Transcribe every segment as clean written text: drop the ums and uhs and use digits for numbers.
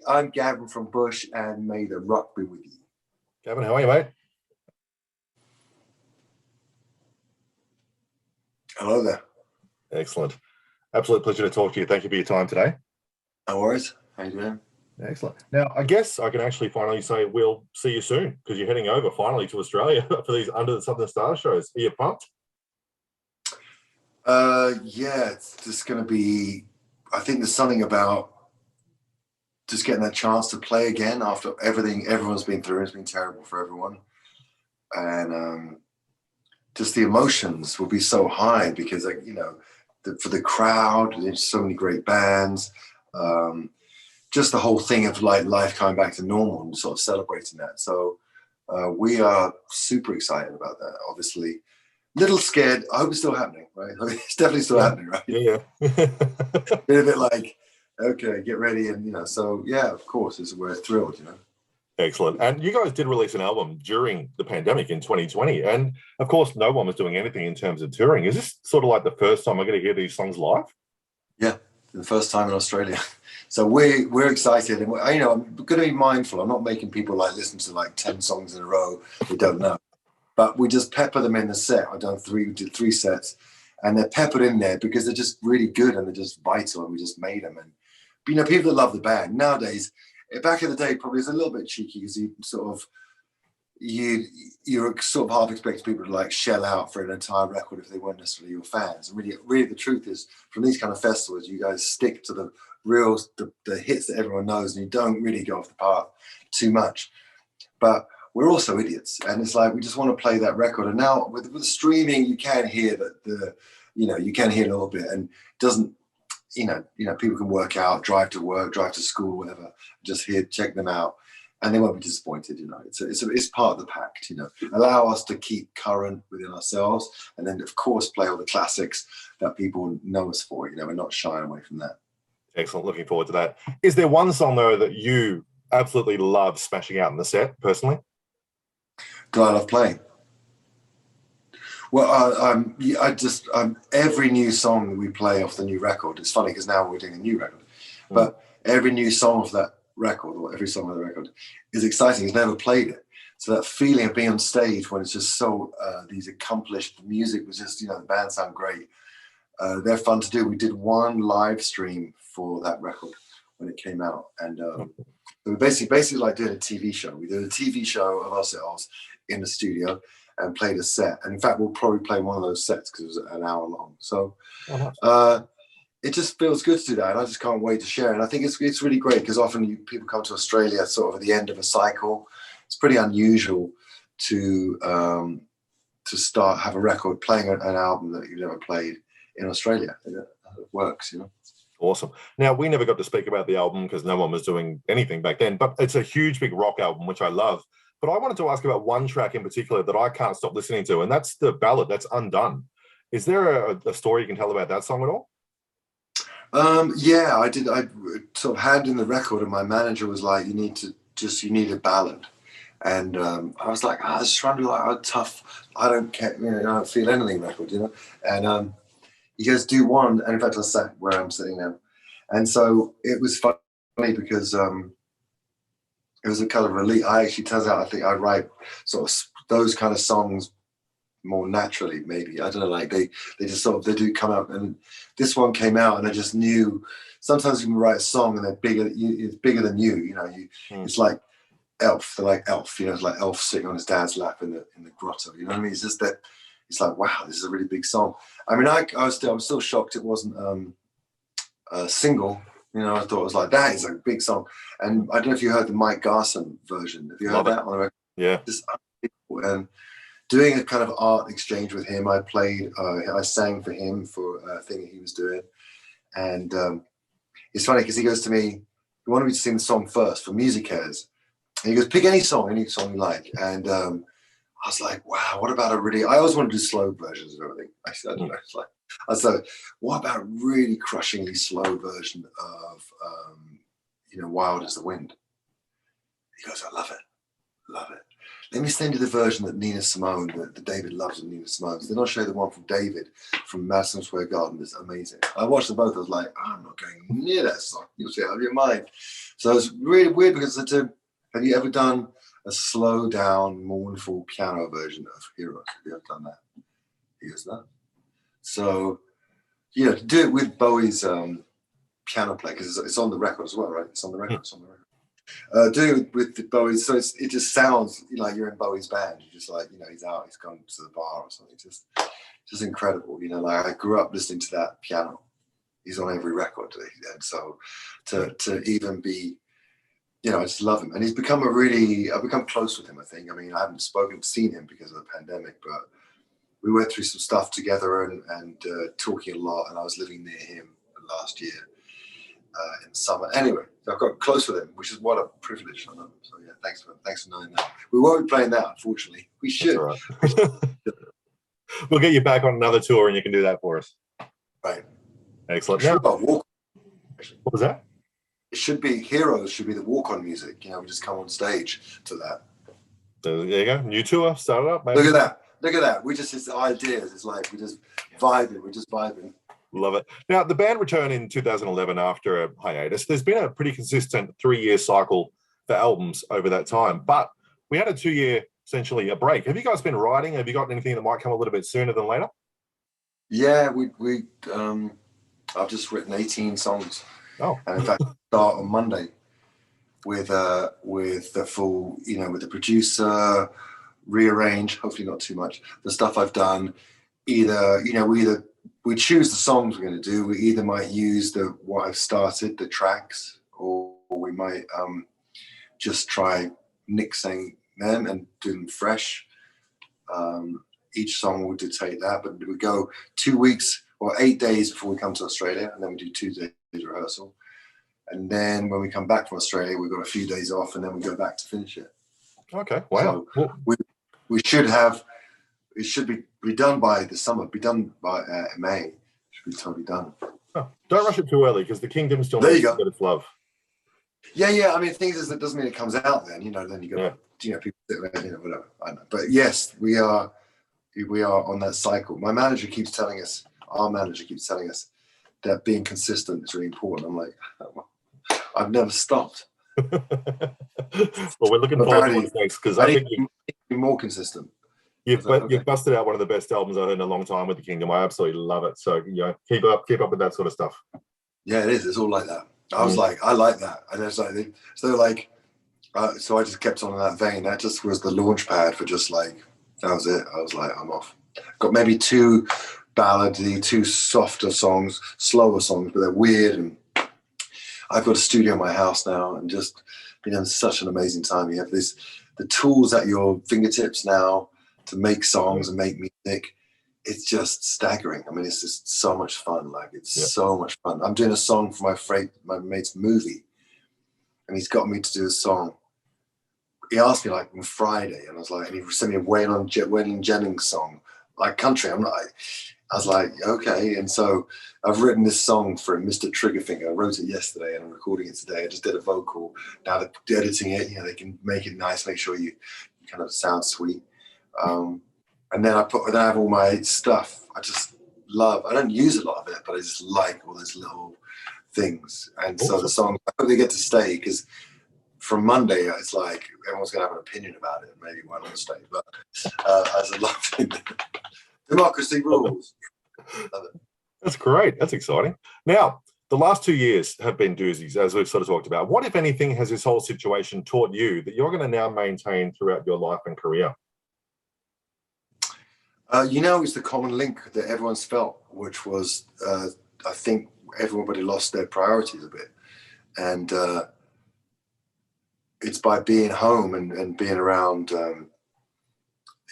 I'm Gavin from Bush, and may the rock be with you. Gavin, how are you, mate? Hello there. Excellent. Absolute pleasure to talk to you. Thank you for your time today. No worries. How you doing? Excellent. Now, I guess I can actually finally say we'll see you soon because you're heading over finally to Australia for these Under the Southern Stars shows. Are you pumped? Yeah, it's just going to be, I think there's something about just getting that chance to play again after everything everyone's been through. It's been terrible for everyone. And just the emotions will be so high because, like, for the crowd, there's so many great bands. Just the whole thing of like life coming back to normal and sort of celebrating that. So we are super excited about that, obviously. Little scared. I hope it's still happening, right? I mean, it's definitely still happening, right? Yeah. Been a bit like, okay, get ready. And, so yeah, of course, we're thrilled, Excellent. And you guys did release an album during the pandemic in 2020. And of course, no one was doing anything in terms of touring. Is this sort of like the first time I'm going to hear these songs live? Yeah, the first time in Australia. So we're excited. And, I'm going to be mindful. I'm not making people like listen to like 10 songs in a row they don't know. But we just pepper them in the set. I've done did three sets, and they're peppered in there because they're just really good and they're just vital, and we just made them. And people that love the band nowadays, back in the day, probably it's a little bit cheeky because you're sort of half expecting people to like shell out for an entire record if they weren't necessarily your fans. And really, the truth is, from these kind of festivals, you guys stick to the hits that everyone knows, and you don't really go off the path too much. But we're also idiots, and it's like we just want to play that record. And now with streaming, you can hear that you can hear a little bit, and it doesn't, people can work out, drive to work, drive to school, whatever. Just check them out, and they won't be disappointed. It's part of the pact. Allow us to keep current within ourselves, and then of course play all the classics that people know us for. We're not shying away from that. Excellent. Looking forward to that. Is there one song though that you absolutely love smashing out in the set personally? Do I love playing? Well, every new song that we play off the new record, it's funny because now we're doing a new record, but every new song of that record, or every song of the record, is exciting. He's never played it. So that feeling of being on stage when it's just so, these accomplished, the music was just, the band sound great. They're fun to do. We did one live stream for that record when it came out. And we basically like doing a TV show. We did a TV show of ourselves in the studio and played a set. And in fact, we'll probably play one of those sets because it was an hour long. So it just feels good to do that. And I just can't wait to share it. And I think it's really great because often people come to Australia sort of at the end of a cycle. It's pretty unusual to have a record playing an album that you've never played in Australia. It works, Awesome. Now, we never got to speak about the album because no one was doing anything back then, but it's a huge, big rock album, which I love. But I wanted to ask about one track in particular that I can't stop listening to, and that's the ballad, that's Undone. Is there a story you can tell about that song at all? Yeah, I did. I sort of handed in the record, and my manager was like, you need a ballad. And I was like, I was trying to be like a tough, I don't care, I don't feel anything record, And he goes, do one. And in fact, I sat where I'm sitting now. And so it was funny because it was a kind of relief. Turns out I think I write sort of those kind of songs more naturally, maybe. I don't know, like they just they do come out. And this one came out and I just knew sometimes you can write a song and it's bigger than you, It's like Elf. They're like Elf, it's like Elf sitting on his dad's lap in the grotto, you know what I mean? It's just that it's like, wow, this is a really big song. I mean, I'm still shocked it wasn't a single. I thought it was like, that is a big song. And I don't know if you heard the Mike Garson version. Have you heard that on the record? Yeah. Just unbelievable. And doing a kind of art exchange with him, I sang for him for a thing that he was doing. And it's funny because he goes to me, he wanted me to sing the song first for Music Cares. And he goes, pick any song you like. And I was like, wow, what about I always want to do slow versions of everything. I said, I said, what about a really crushingly slow version of, Wild as the Wind? He goes, I love it. let me send you the version that Nina Simone, that David loves of Nina Simone. Then I'll show you the one from David from Madison Square Garden. It's amazing. I watched them both. I was like, I'm not going near that song. You'll see it out of your mind. So it's really weird because I said, have you ever done a slow down, mournful piano version of Heroes? Have you ever done that? He goes, no. So, you know, to do it with Bowie's piano play, because it's on the record as well, right? It's on the record. It's on the record. Do it with the Bowie, so it just sounds like you're in Bowie's band. You're just like, you know, he's out, he's gone to the bar or something. Just incredible, you know. Like I grew up listening to that piano. He's on every record, and so to even be, you know, I just love him, and I've become close with him. I think. I mean, I haven't seen him because of the pandemic, but we went through some stuff together and talking a lot. And I was living near him last year. In the summer. Anyway, I've got close with him, which is what a privilege. I know. So yeah, thanks for knowing that. We won't be playing that, unfortunately. We should. Right. We'll get you back on another tour, and you can do that for us. Right. Excellent. Now, what was that? It should be Heroes. Should be the walk-on music. You know, we just come on stage to that. There you go. New tour. Start it up. Maybe. Look at that. Look at that. It's ideas. It's like we're just vibing. Love it. Now, the band returned in 2011 after a hiatus. There's been a pretty consistent 3-year cycle for albums over that time, but we had a 2-year, essentially, a break. Have you guys been writing? Have you got anything that might come a little bit sooner than later? Yeah, I've just written 18 songs. Oh. And in fact, start on Monday with the full, you know, with the producer, rearrange, hopefully not too much, the stuff I've done. We choose the songs we're going to do. We either might use what I've started, the tracks, or we might just try mixing them and do them fresh. Each song will dictate that, but we go 2 weeks or 8 days before we come to Australia, and then we do 2 days rehearsal. And then when we come back from Australia, we've got a few days off, and then we go back to finish it. Okay, wow. So we should have. It should be done by the summer. Be done by May. It should be totally done. Oh, don't rush it too early because the kingdom still needs a bit of love. Yeah. I mean, the thing is, that doesn't mean it comes out then. You know, then you got people sit, whatever. I know. But yes, we are on that cycle. Our manager keeps telling us that being consistent is really important. I'm like, I've never stopped. Well, we're looking forward to what's next because I think you be more consistent. You've busted out one of the best albums I've heard in a long time with the Kingdom. I absolutely love it. So, you know, keep up with that sort of stuff. Yeah, it is. It's all like that. I was like, I like that. And it's like, so I just kept on in that vein. That just was the launch pad for just like, that was it. I was like, I'm off. Got maybe 2 ballady, 2 softer songs, slower songs, but they're weird. And I've got a studio in my house now and just been having such an amazing time. You have the tools at your fingertips now to make songs and make music. It's just staggering. I mean, it's just so much fun. Like so much fun. I'm doing a song for my mate's movie, and he's got me to do a song. He asked me like on Friday, and I was like, and he sent me a Waylon Jennings song, like country. I was like, okay. And so I've written this song for him, Mr. Triggerfinger. I wrote it yesterday and I'm recording it today. I just did a vocal. Now they're editing it, you know, they can make it nice, make sure you kind of sound sweet. And then I have all my stuff. I just love. I don't use a lot of it, but I just like all those little things. And so the song, I hope they get to stay because from Monday, it's like everyone's gonna have an opinion about it. Maybe one will stay, but as a love thing, democracy rules. Love it. That's great. That's exciting. Now, the last 2 years have been doozies, as we've sort of talked about. What, if anything, has this whole situation taught you that you're going to now maintain throughout your life and career? You know, it's the common link that everyone's felt, which was, I think everybody lost their priorities a bit. And it's by being home and being around,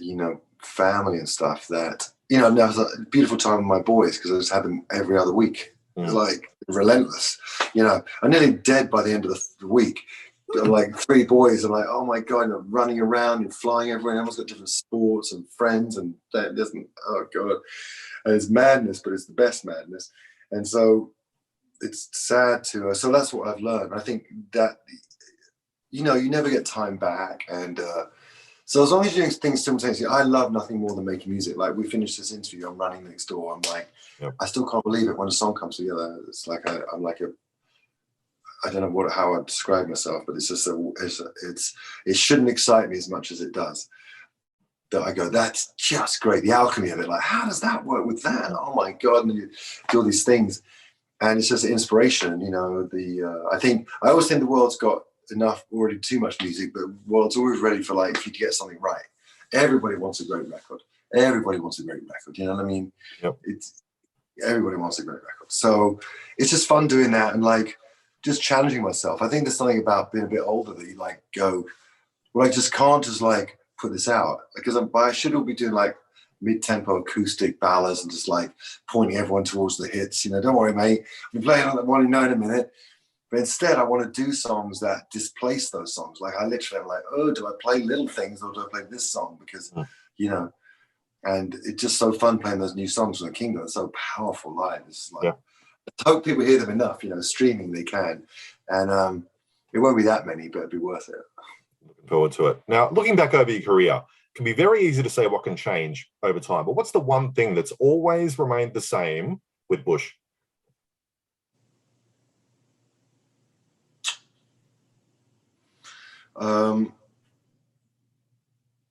you know, family and stuff that, you know, now it was a beautiful time with my boys because I just had them every other week. It was like relentless. You know, I'm nearly dead by the end of the week. Like 3 boys, I'm like, oh my God, and I'm running around and flying everywhere. Everyone's got different sports and friends, and that doesn't, oh God. And it's madness, but it's the best madness. And so it's sad to, so that's what I've learned. I think that, you know, you never get time back. And So as long as you're doing things simultaneously, I love nothing more than making music. Like we finished this interview, I'm running next door. I'm like, Yep. I still can't believe it when a song comes together. It's like I'm like a, I don't know how I describe myself, but it's just it shouldn't excite me as much as it does. That I go, that's just great. The alchemy of it, like how does that work with that? Oh my God! And you do all these things, and it's just inspiration. You know, I always think the world's got enough already, too much music, but the world's always ready for like if you get something right. Everybody wants a great record. Everybody wants a great record. You know what I mean? Yep. Everybody wants a great record. So it's just fun doing that and like just challenging myself. I think there's something about being a bit older that you like go, well, I just can't just like put this out because I should all be doing like mid-tempo acoustic ballads and just like pointing everyone towards the hits. You know, don't worry, mate. I'll be playing on that one in a minute. But instead, I want to do songs that displace those songs. Like I literally am like, oh, do I play Little Things or do I play this song? Because, you know, and it's just so fun playing those new songs from the Kingdom. It's so powerful live. It's like, I hope people hear them enough, you know, streaming they can. And it won't be that many, but it'll be worth it. Looking forward to it. Now, looking back over your career, it can be very easy to say what can change over time. But what's the one thing that's always remained the same with Bush?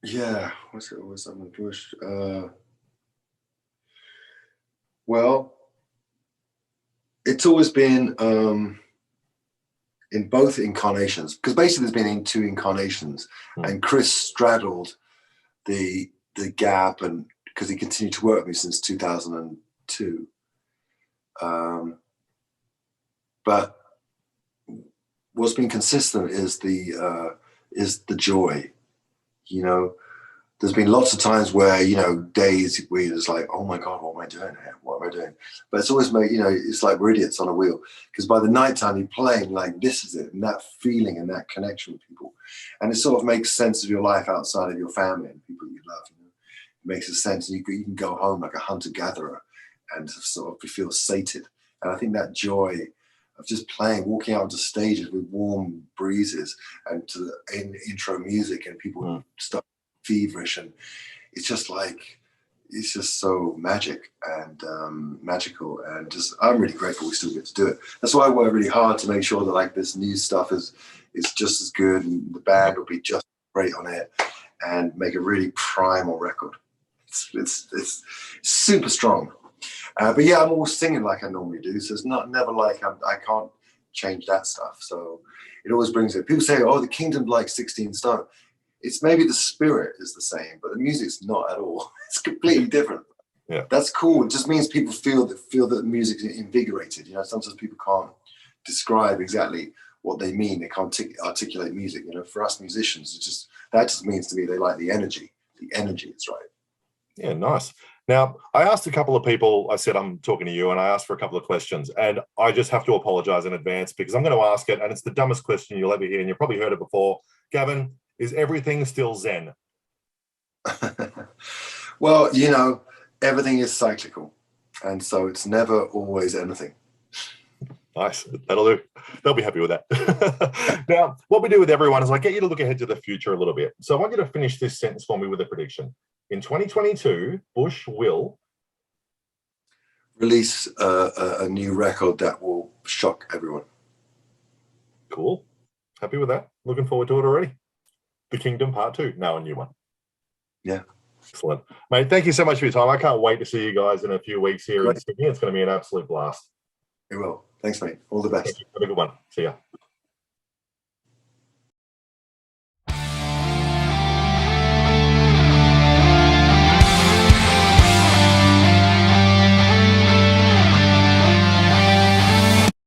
Yeah, what's on the Bush? Well, it's always been in both incarnations, because basically there's been in two incarnations, and Chris straddled the gap, and because he continued to work with me since 2002. But what's been consistent is the joy. You know, there's been lots of times where, you know, days where you're just like, oh my God, what am I doing here? What am I doing? But it's always made, you know, it's like we're idiots on a wheel, because by the nighttime you're playing like this is it, and that feeling and that connection with people, and it sort of makes sense of your life outside of your family and people you love. You know, it makes a sense, and you can go home like a hunter-gatherer and sort of feel sated. And I think that joy of just playing, walking out onto stages with warm breezes and to the intro music and people start feverish, and it's just like, it's just so magic and magical, and just I'm really grateful we still get to do it. That's why I work really hard to make sure that like this new stuff is just as good, and the band will be just great on it, and make a really primal record. It's super strong. But yeah, I'm always singing like I normally do, so it's never like I can't change that stuff. So it always brings it. People say, "Oh, the Kingdom's like 16 stone." It's maybe the spirit is the same, but the music's not at all. It's completely different. Yeah, that's cool. It just means people feel that the music's invigorated. You know, sometimes people can't describe exactly what they mean. They can't articulate music. You know, for us musicians, that just means to me they like the energy. The energy is right. Yeah, nice. Now, I asked a couple of people, I said, I'm talking to you, and I asked for a couple of questions, and I just have to apologize in advance because I'm going to ask it, and it's the dumbest question you'll ever hear, and you've probably heard it before. Gavin, is everything still Zen? Well, you know, everything is cyclical, and so it's never always anything. Nice. That'll do. They'll be happy with that. Now, what we do with everyone is I get you to look ahead to the future a little bit. So I want you to finish this sentence for me with a prediction. In 2022, Bush will release a new record that will shock everyone. Cool. Happy with that. Looking forward to it already. The Kingdom Part 2, now a new one. Yeah. Excellent. Mate, thank you so much for your time. I can't wait to see you guys in a few weeks here Great. in Sydney. It's going to be an absolute blast. It will. Thanks, mate. All the best. Have a good one. See ya.